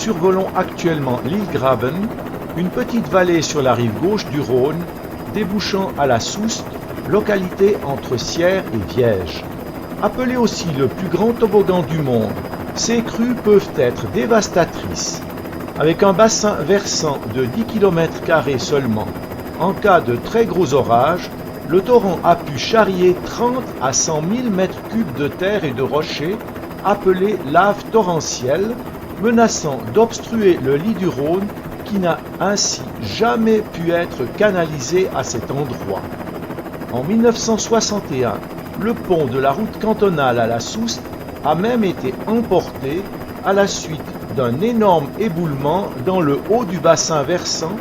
survolons actuellement l'île Graben, une petite vallée sur la rive gauche du Rhône, débouchant à la Soust, localité entre Sierre et Viège. Appelé aussi le plus grand toboggan du monde, ces crues peuvent être dévastatrices. Avec un bassin versant de 10 km² seulement, en cas de très gros orages, le torrent a pu charrier 30 à 100 000 m3 de terre et de rochers, appelés laves torrentielles, menaçant d'obstruer le lit du Rhône qui n'a ainsi jamais pu être canalisé à cet endroit. En 1961, le pont de la route cantonale à la Soust a même été emporté à la suite d'un énorme éboulement dans le haut du bassin versant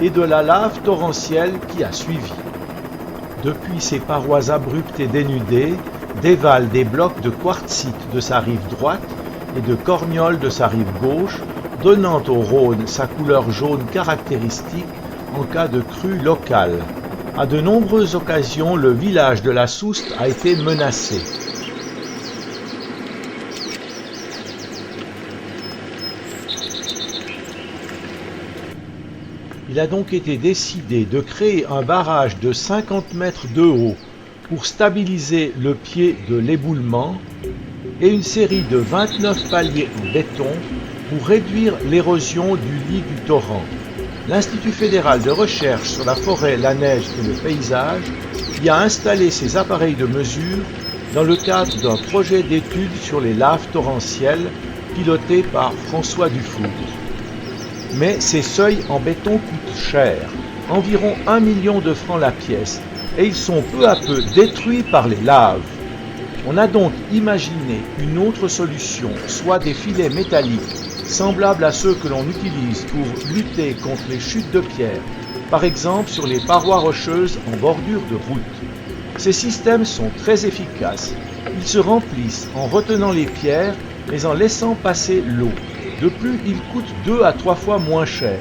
et de la lave torrentielle qui a suivi. Depuis ses parois abruptes et dénudées, dévalent des blocs de quartzite de sa rive droite et de cornioles de sa rive gauche, donnant au Rhône sa couleur jaune caractéristique en cas de crue locale. À de nombreuses occasions, le village de la Soust a été menacé. Il a donc été décidé de créer un barrage de 50 mètres de haut pour stabiliser le pied de l'éboulement et une série de 29 paliers en béton pour réduire l'érosion du lit du torrent. L'Institut fédéral de recherche sur la forêt, la neige et le paysage y a installé ses appareils de mesure dans le cadre d'un projet d'étude sur les laves torrentielles piloté par François Dufour. Mais ces seuils en béton coûtent cher, environ 1 million de francs la pièce, et ils sont peu à peu détruits par les laves. On a donc imaginé une autre solution, soit des filets métalliques, semblables à ceux que l'on utilise pour lutter contre les chutes de pierre, par exemple sur les parois rocheuses en bordure de route. Ces systèmes sont très efficaces. Ils se remplissent en retenant les pierres, mais en laissant passer l'eau. De plus, ils coûtent 2 à 3 fois moins cher.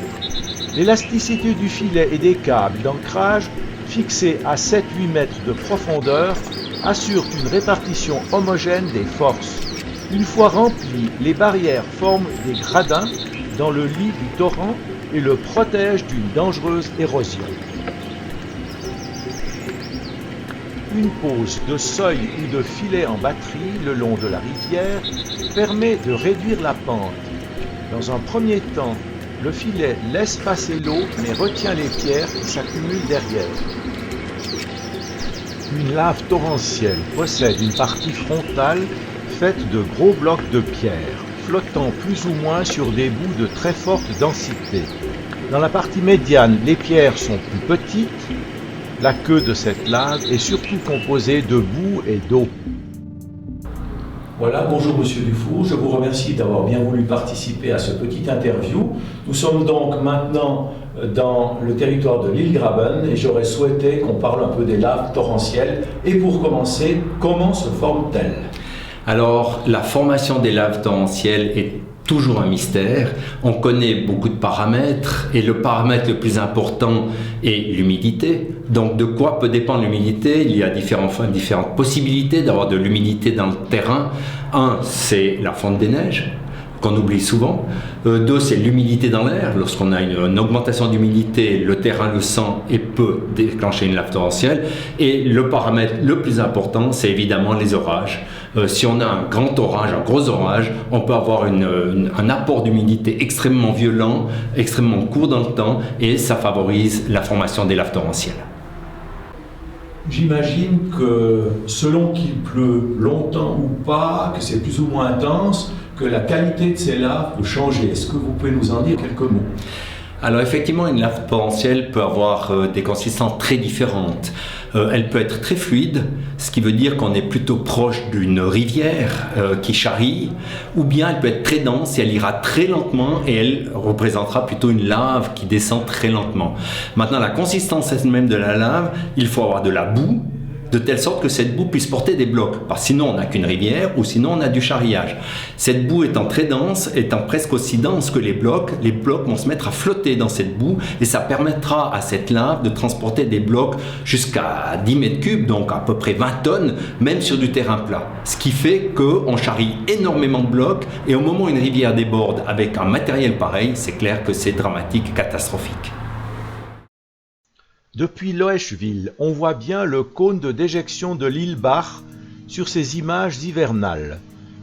L'élasticité du filet et des câbles d'ancrage, fixés à 7-8 mètres de profondeur, assure une répartition homogène des forces. Une fois remplies, les barrières forment des gradins dans le lit du torrent et le protègent d'une dangereuse érosion. Une pose de seuil ou de filet en batterie le long de la rivière permet de réduire la pente. Dans un premier temps, le filet laisse passer l'eau mais retient les pierres qui s'accumulent derrière. Une lave torrentielle possède une partie frontale faite de gros blocs de pierre, flottant plus ou moins sur des bouts de très forte densité. Dans la partie médiane, les pierres sont plus petites. La queue de cette lave est surtout composée de boue et d'eau. Voilà, bonjour Monsieur Dufour, je vous remercie d'avoir bien voulu participer à ce petit interview. Nous sommes donc maintenant dans le territoire de l'île Graben et j'aurais souhaité qu'on parle un peu des laves torrentielles. Et pour commencer, comment se forment-elles ? Alors, la formation des laves torrentielles est toujours un mystère. On connaît beaucoup de paramètres et le paramètre le plus important est l'humidité. Donc de quoi peut dépendre l'humidité ? Il y a différentes possibilités d'avoir de l'humidité dans le terrain. Un, c'est la fonte des neiges, qu'on oublie souvent. Deux, c'est l'humidité dans l'air. Lorsqu'on a une augmentation d'humidité, le terrain le sent et peut déclencher une lave torrentielle. Et le paramètre le plus important, c'est évidemment les orages. Si on a un grand orage, un gros orage, on peut avoir un apport d'humidité extrêmement violent, extrêmement court dans le temps, et ça favorise la formation des laves torrentielles. J'imagine que selon qu'il pleut longtemps ou pas, que c'est plus ou moins intense, que la qualité de ces laves peut changer. Est-ce que vous pouvez nous en dire quelques mots ? Alors effectivement, une lave torrentielle peut avoir des consistances très différentes. Elle peut être très fluide, ce qui veut dire qu'on est plutôt proche d'une rivière qui charrie, ou bien elle peut être très dense et elle ira très lentement et elle représentera plutôt une lave qui descend très lentement. Maintenant, la consistance elle-même de la lave, il faut avoir de la boue, de telle sorte que cette boue puisse porter des blocs. Parce que sinon, on n'a qu'une rivière ou sinon, on a du charriage. Cette boue étant très dense, étant presque aussi dense que les blocs vont se mettre à flotter dans cette boue et ça permettra à cette lave de transporter des blocs jusqu'à 10 mètres cubes, donc à peu près 20 tonnes, même sur du terrain plat. Ce qui fait qu'on charrie énormément de blocs et au moment où une rivière déborde avec un matériel pareil, c'est clair que c'est dramatique, catastrophique. Depuis Loeschville, on voit bien le cône de déjection de l'île Bach sur ces images hivernales.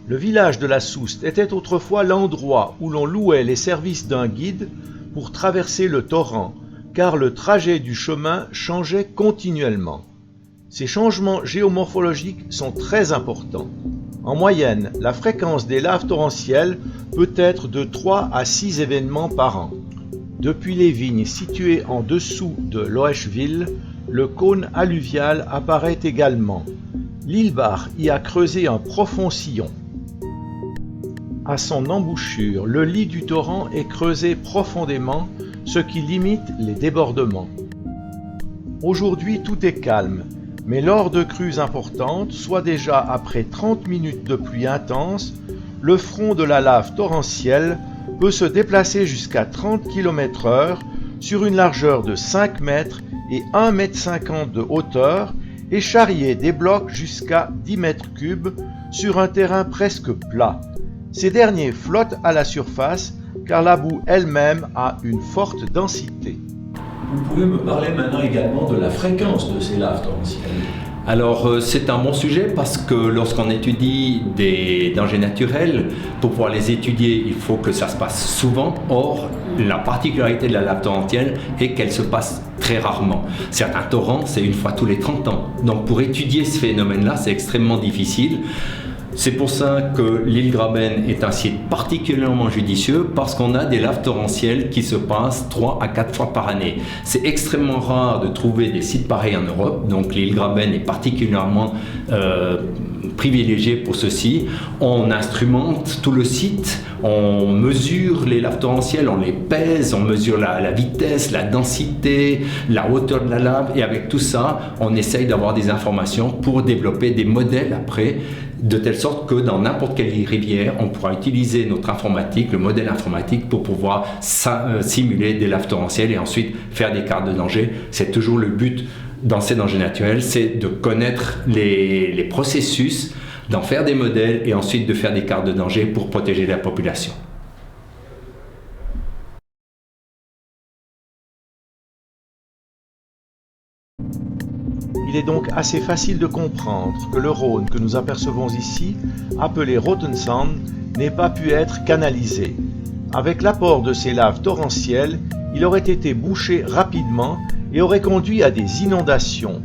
Le village de la Soust était autrefois l'endroit où l'on louait les services d'un guide pour traverser le torrent, car le trajet du chemin changeait continuellement. Ces changements géomorphologiques sont très importants. En moyenne, la fréquence des laves torrentielles peut être de 3 à 6 événements par an. Depuis les vignes situées en dessous de Loeschville, le cône alluvial apparaît également. L'île Bach y a creusé un profond sillon. À son embouchure, le lit du torrent est creusé profondément, ce qui limite les débordements. Aujourd'hui, tout est calme, mais lors de crues importantes, soit déjà après 30 minutes de pluie intense, le front de la lave torrentielle peut se déplacer jusqu'à 30 km/h sur une largeur de 5 mètres et 1,50 m de hauteur et charrier des blocs jusqu'à 10 mètres cubes sur un terrain presque plat. Ces derniers flottent à la surface car la boue elle-même a une forte densité. Vous pouvez me parler maintenant également de la fréquence de ces laves torrentielles? Alors c'est un bon sujet parce que lorsqu'on étudie des dangers naturels, pour pouvoir les étudier, il faut que ça se passe souvent. Or, la particularité de la lave torrentielle est qu'elle se passe très rarement. Certains torrents, c'est une fois tous les 30 ans. Donc pour étudier ce phénomène-là, c'est extrêmement difficile. C'est pour ça que l'île Graben est un site particulièrement judicieux parce qu'on a des laves torrentielles qui se passent 3 à 4 fois par année. C'est extrêmement rare de trouver des sites pareils en Europe, donc l'île Graben est particulièrement privilégiée pour ceci. On instrumente tout le site, on mesure les laves torrentielles, on les pèse, on mesure la vitesse, la densité, la hauteur de la lave et avec tout ça, on essaye d'avoir des informations pour développer des modèles après de telle sorte que dans n'importe quelle rivière, on pourra utiliser notre informatique, le modèle informatique pour pouvoir simuler des laves torrentielles et ensuite faire des cartes de danger. C'est toujours le but dans ces dangers naturels, c'est de connaître les processus, d'en faire des modèles et ensuite de faire des cartes de danger pour protéger la population. Il est donc assez facile de comprendre que le Rhône que nous apercevons ici, appelé Rotensand, n'ait pas pu être canalisé. Avec l'apport de ces laves torrentielles, il aurait été bouché rapidement et aurait conduit à des inondations.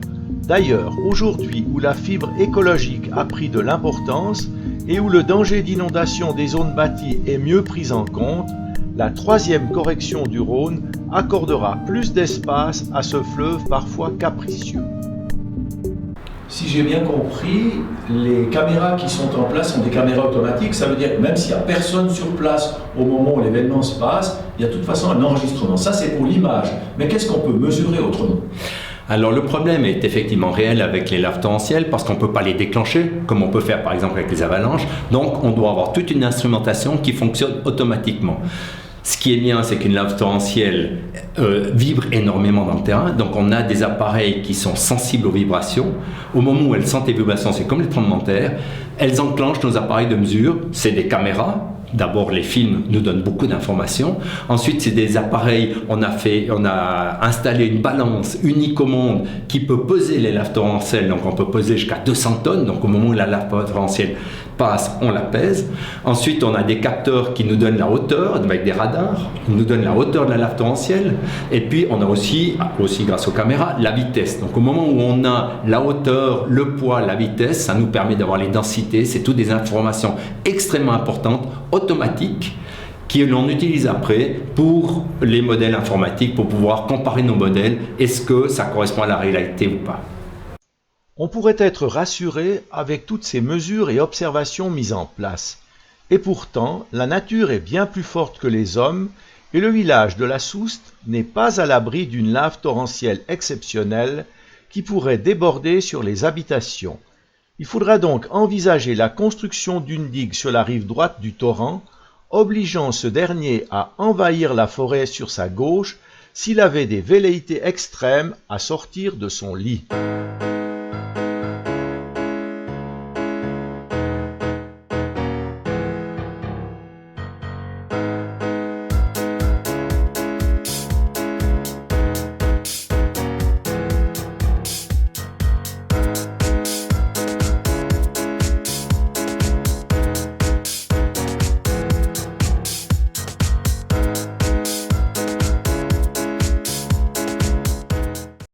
D'ailleurs, aujourd'hui où la fibre écologique a pris de l'importance et où le danger d'inondation des zones bâties est mieux pris en compte, la 3e correction du Rhône accordera plus d'espace à ce fleuve parfois capricieux. Si j'ai bien compris, les caméras qui sont en place sont des caméras automatiques. Ça veut dire que même s'il n'y a personne sur place au moment où l'événement se passe, il y a de toute façon un enregistrement. Ça, c'est pour l'image. Mais qu'est-ce qu'on peut mesurer autrement? Alors le problème est effectivement réel avec les laves torrentielles parce qu'on ne peut pas les déclencher comme on peut faire par exemple avec les avalanches. Donc on doit avoir toute une instrumentation qui fonctionne automatiquement. Ce qui est bien, c'est qu'une lave torrentielle vibre énormément dans le terrain. Donc on a des appareils qui sont sensibles aux vibrations. Au moment où elles sentent les vibrations, c'est comme les tremblements de terre. Elles enclenchent nos appareils de mesure. C'est des caméras. D'abord, les films nous donnent beaucoup d'informations. Ensuite, c'est des appareils, on a installé une balance unique au monde qui peut peser les laves torrentielles. Donc, on peut peser jusqu'à 200 tonnes. Donc, au moment où la lave torrentielle passe, on la pèse. Ensuite, on a des capteurs qui nous donnent la hauteur avec des radars. Ils nous donnent la hauteur de la lave torrentielle. Et puis, on a aussi grâce aux caméras, la vitesse. Donc, au moment où on a la hauteur, le poids, la vitesse, ça nous permet d'avoir les densités. C'est toutes des informations extrêmement importantes, automatiques, que l'on utilise après pour les modèles informatiques, pour pouvoir comparer nos modèles. Est-ce que ça correspond à la réalité ou pas? On pourrait être rassuré avec toutes ces mesures et observations mises en place. Et pourtant, la nature est bien plus forte que les hommes et le village de la Soust n'est pas à l'abri d'une lave torrentielle exceptionnelle qui pourrait déborder sur les habitations. Il faudra donc envisager la construction d'une digue sur la rive droite du torrent, obligeant ce dernier à envahir la forêt sur sa gauche s'il avait des velléités extrêmes à sortir de son lit.